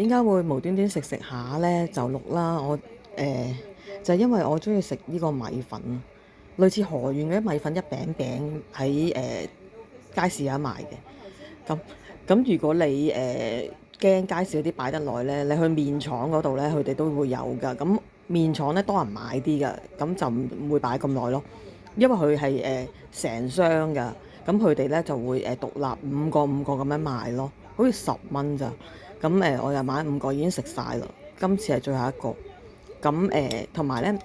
點解會無端端食食下咧就錄啦？就係因為我中意食呢個米粉，類似河源嗰啲米粉一餅餅喺街市有得賣嘅。咁如果你驚街市嗰啲擺得耐咧，你去麵廠嗰度咧，佢哋都會有㗎。咁麵廠咧多人買啲㗎，咁就唔會擺咁耐咯。因為佢係成箱㗎，咁佢哋咧就會獨立五個五個咁樣賣咯，好似10蚊咋。咁我又買5個已經食晒啦，今次係最後一個。咁同埋咧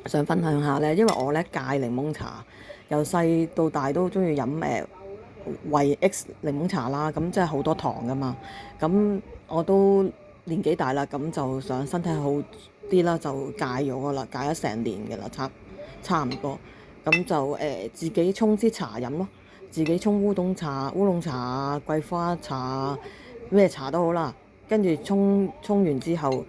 想分享下咧，因為我咧戒檸檬茶，由細到大都中意飲維 X 檸檬茶啦，咁即係好多糖噶嘛。咁我都年紀大啦，咁就想身體好啲啦，就戒咗噶啦，戒咗成年嘅啦，差唔多。咁就自己沖支茶飲咯，自己沖烏龍茶啊、桂花茶啊，咩茶都好啦。跟住沖完之後，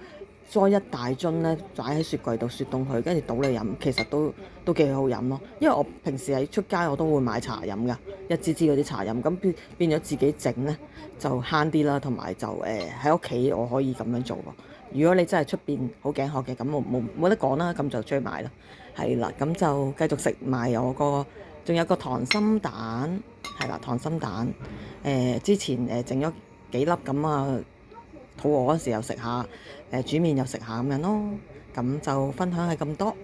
裝一大樽咧，擺喺雪櫃度雪凍佢，跟住倒嚟飲，其實都幾好飲咯。因為我平時喺出街我都會買茶飲噶，一支支嗰啲茶飲，咁變咗自己整咧就慳啲啦，同埋就喺屋企我可以咁樣做咯。如果你真係出邊好頸渴嘅，咁我冇得講啦，咁就追買啦。係啦，咁就繼續食埋我個，仲有個溏心蛋，係啦，溏心蛋。之前整咗幾粒咁啊，肚餓嗰時又食下，煮麵又食下咁樣咯。咁就分享係咁多。